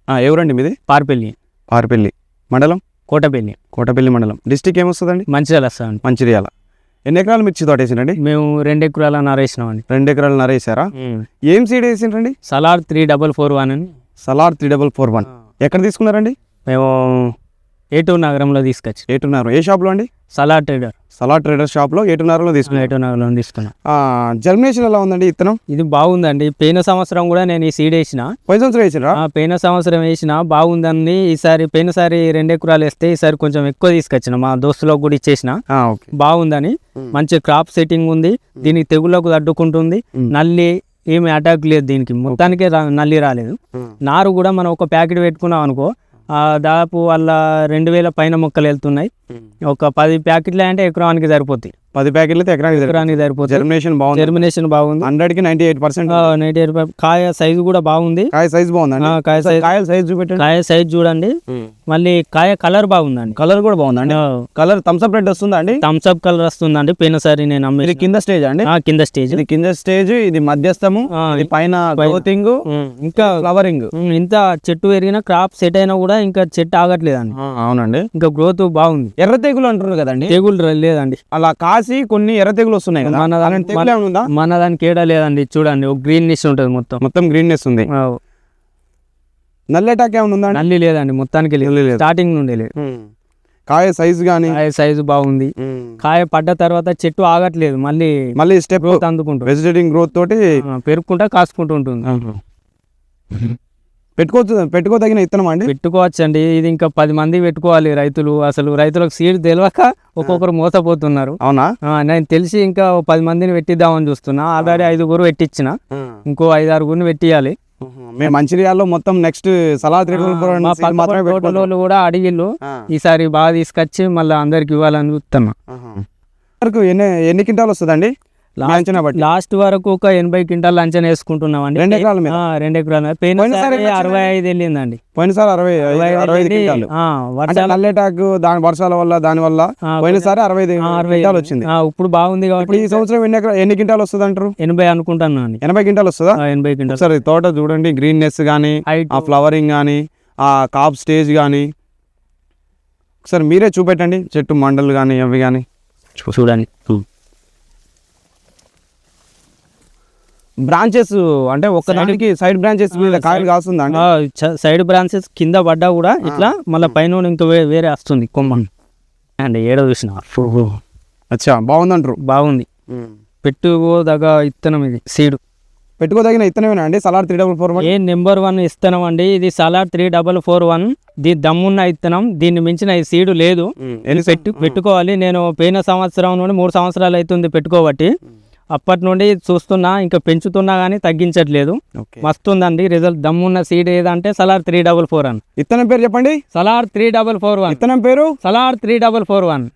ఎవరండి మీది? పార్పల్లి. పార్పల్లి మండలం? కోటపల్లి. కోటపల్లి మండలం. డిస్టిక్ ఏమొస్తుందండి? మంచిర్యాల వస్తామండి. మంచిర్యాల. ఎన్ని ఎకరాలు మిర్చి తోట వేసిండండి? మేము 2 ఎకరాల నరేసినామండి. 2 ఎకరాలు నరేసారా? ఏం సీడ్ వేసిండ్రండి? సలార్ 3441 అని. సలార్ 3441 ఎక్కడ తీసుకున్నారండి? మేము ఏటూరు నగరంలో తీసుకొచ్చి. ఏటున్నారు ఏ షాప్లో అండి? సలార్ ట్రేడర్. సలార్ ట్రేడర్ షాప్లో ఏటున్నారలో తీసుకున్నారు. ఏటూరు నగరంలో తీసుకున్నాం. జర్మినేషన్ ఎలా ఉందండి విత్తనం? ఇది బాగుందండి. పోయిన సంవత్సరం కూడా నేను ఈ సీడ్ వేసిన. పోయిన సంవత్సరం వేసిరా? పోయిన సంవత్సరం వేసిన బాగుందండి. పోయినసారి 2 ఎకరాలు వేస్తే ఈసారి కొంచెం ఎక్కువ తీసుకొచ్చిన, మా దోస్తులకు కూడా ఇచ్చేసిన. బాగుందని, మంచి క్రాప్ సెట్టింగ్ ఉంది. దీనికి తెగుళ్ళకు తట్టుకుంటుంది. నల్లి ఏమి అటాక్ లేదు దీనికి, మొత్తానికే నల్లి రాలేదు. నారు కూడా మనం ఒక ప్యాకెట్ పెట్టుకున్నాం అనుకో, దాదాపు వాళ్ళ 2000 పైన మొక్కలు వెళ్తున్నాయి. ఒక 10 ప్యాకెట్లు అంటే ఎకరానికి సరిపోతాయి. 10 ప్యాకెట్లు ఎకరానికి సరిపోతుంది. జర్మినేషన్ బాగుంది. 100కి 98%. 98%. కాయ సైజు కూడా బాగుంది. కాయ సైజు బాగుందండి. కాయ సైజు చూపెట్టండి. కాయ సైజు చూడండి. మళ్ళీ కాయ కలర్ బాగుందండి. కలర్ కూడా బాగుందండి. కలర్ థమ్స్అప్ రెడ్ వస్తుందా అండి? థమ్స్అప్ కలర్ వస్తుందండి. పోయినసారి నేను అమ్మే. ఇది కింద స్టేజ్ అండి? కింద స్టేజ్. ఇది కింద స్టేజ్, ఇది మధ్యస్థము, ఇది పైన గ్రోతింగ్, ఇంకా ఫ్లవరింగ్. ఇంత చెట్టు పెరిగిన క్రాప్ సెట్ అయినా కూడా ఇంకా చెట్టు ఆగట్లేదండి. అవునండి. ఇంకా గ్రోత్ బాగుంది. ఎర్ర తెగులు అంటున్నారు కదండి? తెగులు లేదండి. అలా కాసి కొన్ని ఎర్ర తెగులు వస్తున్నాయి కదా, మన దానికి ఏడా లేదండి. చూడండి, ఒక గ్రీన్నెస్ ఉంటుంది. మొత్తం గ్రీన్నెస్ ఉంది. నల్లి అటాక్ ఏమైనా ఉందా? నల్లి లేదండి, మొత్తానికి లేదు. స్టార్టింగ్ నుండి లేదు. కాయ సైజు కానీ? కాయ సైజు బాగుంది. కాయ పడ్డ తర్వాత చెట్టు ఆగట్లేదు, మళ్ళీ స్టెప్ గ్రోత్ అందుకుంటుంది. వెజిటేటింగ్ గ్రోత్ తోటి పెరుగుకుంటా కాసుకుంటూ ఉంటుంది. పెట్టుకోదగిన విత్తనం అండి? పెట్టుకోవచ్చండి. ఇది ఇంకా 10 మంది పెట్టుకోవాలి రైతులు. అసలు రైతులకు సీడ్ తెలియక ఒక్కొక్కరు మోసపోతున్నారు. అవునా? నేను తెలిసి ఇంకా 10 మందిని పెట్టిద్దామని చూస్తున్నా. ఆల్రెడీ 5 పెట్టించిన, ఇంకో 5-6 పెట్టియాలి. మేము మంచిర్యాలలో మొత్తం నెక్స్ట్ సలార్ తోటలోళ్ళు కూడా అడిగిళ్ళు. ఈసారి బాగా తీసుకొచ్చి మళ్ళీ అందరికి ఇవ్వాలని చూస్తున్నా. ఎన్ని క్వింటాలు వస్తుందండి లాస్ట్ వరకు? ఒక 80 క్వింటాల్ అంచనా వేసుకుంటున్నామండి. 2 ఎకరాల మీద? 2 ఎకరాల. పోయినసారి 65 వెళ్ళిందండి. పోయినసారి 65 క్వింటాలు. దాని వర్షాల వల్ల దాని వల్ల పోయినసారి 65 వచ్చింది. ఇప్పుడు బాగుంది కాబట్టి ఈ సంవత్సరం ఎన్ని క్వింటాలు వస్తుంది అంటారు? 80 అనుకుంటున్నాను. 80 క్వింటాలు వస్తుందా? 80 క్వింటాల్. సరే, తోట చూడండి, గ్రీన్నెస్ కానీ, ఆ ఫ్లవరింగ్ కానీ, ఆ కాప్ స్టేజ్ కానీ ఒకసారి మీరే చూపెట్టండి. చెట్టు మండలు కానీ అవి కానీ చూడండి. బ్రాంచెస్ అంటే ఒక్కదానికి సైడ్ బ్రాంచెస్ మీద కాయలు కాస్తుందా? సైడ్ బ్రాంచెస్ కింద పడ్డా కూడా ఇట్లా మళ్ళీ పైన ఇంకా వేరే వస్తుంది కొమ్మ అండి. ఏడో చూసిన. అచ్చా, బాగుందంటారు? బాగుంది. పెట్టుకోదగ ఇత్తనం ఇది. సీడ్ పెట్టుకోదగిన ఇత్తనమేనా అండి సలార్ 3441? నెంబర్ 1 ఇత్తనం అండి ఇది. సలార్ 3441 దీని దమ్మున్న ఇత్తనం. దీన్ని మించిన ఈ సీడు లేదు. పెట్టుకోవాలి. నేను పోయిన సంవత్సరం నుండి 3 సంవత్సరాలు అవుతుంది పెట్టుకోబట్టి. అప్పటి నుండి చూస్తున్నా, ఇంకా పెంచుతున్నా కానీ తగ్గించట్లేదు. మస్తుందండి రిజల్ట్. దమ్మున్న సీడ్ ఏదంటే సలార్ 3441. ఇత్తనం పేరు చెప్పండి. సలార్ 3441. ఇత్తనం పేరు సలార్ 3441.